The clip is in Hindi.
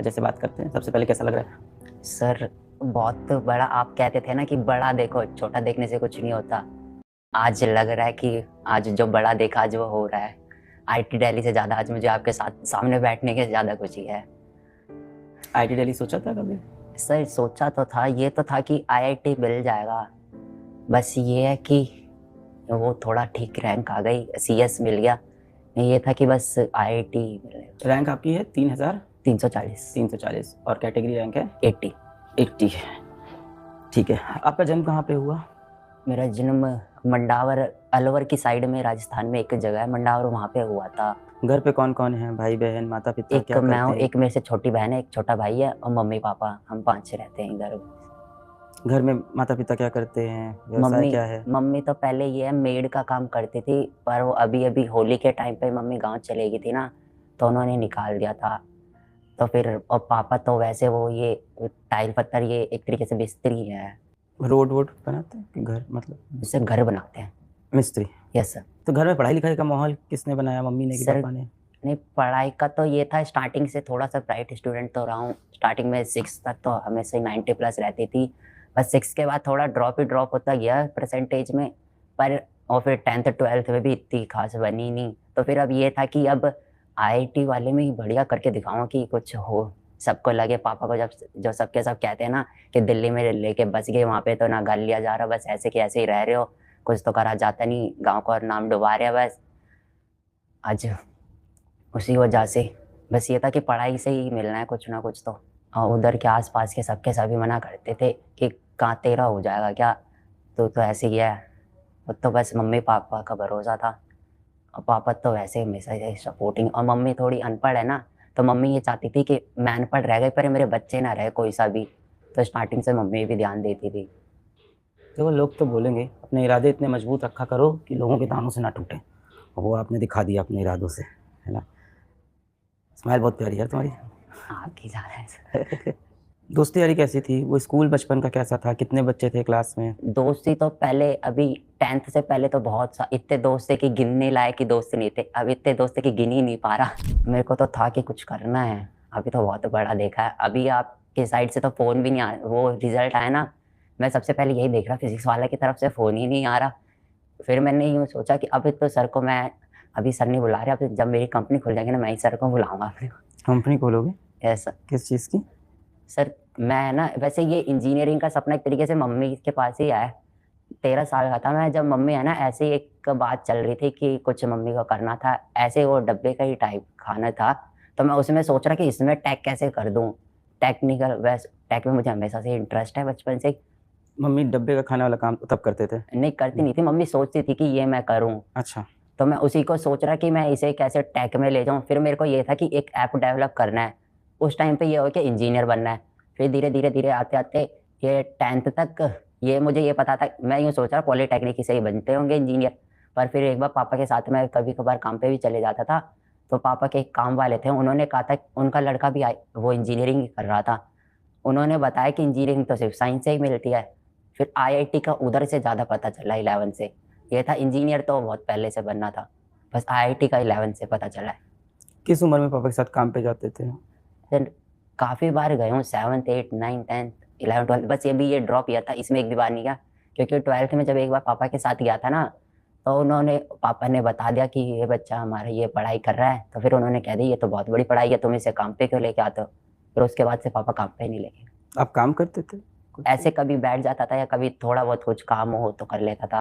अजय से बात करते हैं। सबसे पहले कैसा लग रहा है? सर बहुत बड़ा, आप कहते थे ना कि बड़ा देखो छोटा देखने से कुछ नहीं होता। आज लग रहा है कि आज जो बड़ा देखा आज वो हो रहा है। आईटी दिल्ली से ज़्यादा आज मुझे आपके साथ सामने बैठने के ज़्यादा खुशी है। आईटी दिल्ली सोचा था कभी? सर सोचा तो था, ये तो था कि आईआईटी मिल जाएगा, बस ये है कि वो थोड़ा ठीक रैंक आ गई, सीएस मिल गया। ये था कि बस आईआईटी मिले। रैंक आपकी है 3000 340 340 और कैटेगरी रैंक है 80। 80। ठीक है, आपका जन्म कहाँ पे हुआ? मेरा जन्म मंडावर अलवर की साइड में राजस्थान में एक जगह है मंडावर, वहाँ पे हुआ था। घर पे कौन कौन है? भाई बहन माता पिता एक क्या मैं करते हूँ, हैं? एक मेरे से छोटी बहन है, एक छोटा भाई है और मम्मी पापा, हम 5 रहते हैं इधर। घर में माता पिता क्या करते हैं? व्यवसाय मम्मी क्या है? मम्मी तो पहले ये है मेड का काम करती थी, पर वो अभी अभी होली के टाइम पे मम्मी गांव चले गई थी ना, तो उन्होंने निकाल दिया था। तो फिर और पापा तो वैसे वो ये टाइल पत्थर, ये एक तरीके से मिस्त्री है। रोड वोड बनाते हैं कि घर, मतलब उससे घर बनाते हैं। मिस्त्री? Yes sir. तो घर में पढ़ाई लिखाई का माहौल किसने बनाया, मम्मी ने कि सर पापा ने? नहीं, पढ़ाई का तो ये था, स्टार्टिंग से थोड़ा सा ब्राइट स्टूडेंट तो रहा हूँ। स्टार्टिंग में 6 तक तो हमेशा ही 90+ रहती थी, बस 6 के बाद थोड़ा ड्रॉप होता गया परसेंटेज में। पर और फिर 10th 12th में भी इतनी खास बनी नहीं। तो फिर अब ये था कि अब आईआईटी वाले में ही बढ़िया करके दिखाऊंगा कि कुछ हो, सबको लगे। पापा को जब जो सबके सब कहते हैं ना कि दिल्ली में लेके बस गए, वहाँ पे तो ना गाल लिया जा रहा, बस ऐसे के ऐसे ही रह रहे हो, कुछ तो करा जाता नहीं, गाँव का और नाम डुबा रहे हैं बस। आज उसी वजह से बस ये था कि पढ़ाई से ही मिलना है कुछ ना कुछ तो। और उधर के आसपास के सबके सभी मना करते थे कि कहाँ तेरा हो जाएगा क्या, तो ऐसे ही है। वो तो बस मम्मी पापा का भरोसा था, और पापा तो वैसे हमेशा से सपोर्टिंग। और मम्मी थोड़ी अनपढ़ है ना, तो मम्मी ये चाहती थी कि मैं अनपढ़ रह गई पर मेरे बच्चे ना रहे कोई सा भी, तो स्टार्टिंग से मम्मी भी ध्यान देती थी। देखो, लोग तो बोलेंगे, अपने इरादे इतने मजबूत रखा करो कि लोगों के तानों से ना टूटे। और वो आपने दिखा दिया अपने इरादों से, है ना? स्माइल बहुत प्यारी है तुम्हारी। आपकी ज़्यादा है सर। दोस्ती यारी कैसी थी? वो स्कूल बचपन का कैसा था? कितने बच्चे थे क्लास में? दोस्ती तो पहले, अभी 10th से पहले तो बहुत सा इतने दोस्त थे कि गिनने लायक ही दोस्त नहीं थे। अब इतने दोस्त थे कि गिन ही नहीं पा रहा। मेरे को तो था कि कुछ करना है, अभी तो बहुत बड़ा देखा है। अभी आपके साइड से तो फ़ोन भी नहीं आ, वो रिजल्ट आया ना, मैं सबसे पहले यही देख रहा, फिजिक्स वाले की तरफ से फ़ोन ही नहीं आ रहा। फिर मैंने यूँ सोचा कि अब तो सर को मैं, अभी सर नहीं बुला रहे, अब जब मेरी कंपनी खुल जाएगी ना, मैं ही सर को बुलाऊंगा अपने को। कंपनी खोलोगे? ऐसा किस चीज़ की? सर, मैं ना वैसे ये इंजीनियरिंग का सपना एक तरीके से मम्मी के पास ही आया। 13 साल का था मैं जब, मम्मी है ना, ऐसे ही एक बात चल रही थी कि कुछ मम्मी को करना था, ऐसे वो डब्बे का ही टाइप खाना था। तो मैं उसमें सोच रहा कि इसमें टेक कैसे कर दूं, टेक्निकल, वैसे टेक में मुझे हमेशा से इंटरेस्ट है बचपन से। मम्मी डब्बे का खाने वाला काम तब करते थे? नहीं करती नहीं थी मम्मी, सोचती थी कि ये मैं करूं। अच्छा। तो मैं उसी को सोच रहा कि मैं इसे कैसे टेक में ले जाऊं। फिर मेरे को ये था कि एक ऐप डेवलप करना है, उस टाइम पे ये हो कि इंजीनियर बनना है। फिर धीरे धीरे धीरे आते आते ये 10th तक ये मुझे ये पता था, मैं यूँ सोच रहा पॉलिटेक्निक से ही बनते होंगे इंजीनियर। पर फिर एक बार पापा के साथ मैं कभी कभार काम पे भी चले जाता था, तो पापा के एक काम वाले थे, उन्होंने कहा था, उनका लड़का भी वो इंजीनियरिंग ही कर रहा था। उन्होंने बताया कि इंजीनियरिंग तो सिर्फ साइंस से ही मिलती है। फिर आईआईटी का उधर से ज़्यादा पता चला 11 से। ये था इंजीनियर तो बहुत पहले से बनना था, बस आईआईटी का 11 से पता चला है। किस उम्र में पापा के साथ काम पे जाते थे? फिर काफ़ी बार गए हूँ, 7th 8th 9th 10th 11th 12th, बस ये भी ये ड्रॉप किया था, इसमें एक भी बार नहीं गया। क्योंकि 12th में जब एक बार पापा के साथ गया था ना, तो उन्होंने, पापा ने बता दिया कि ये बच्चा हमारा ये पढ़ाई कर रहा है, तो फिर उन्होंने कह दिया ये तो बहुत बड़ी पढ़ाई है, तुम इसे काम पे क्यों लेके आते हो। फिर उसके बाद से पापा काम पे नहीं लेके। आप काम करते थे कुछ? ऐसे कभी बैठ जाता था या कभी थोड़ा बहुत कुछ काम हो तो कर लेता था।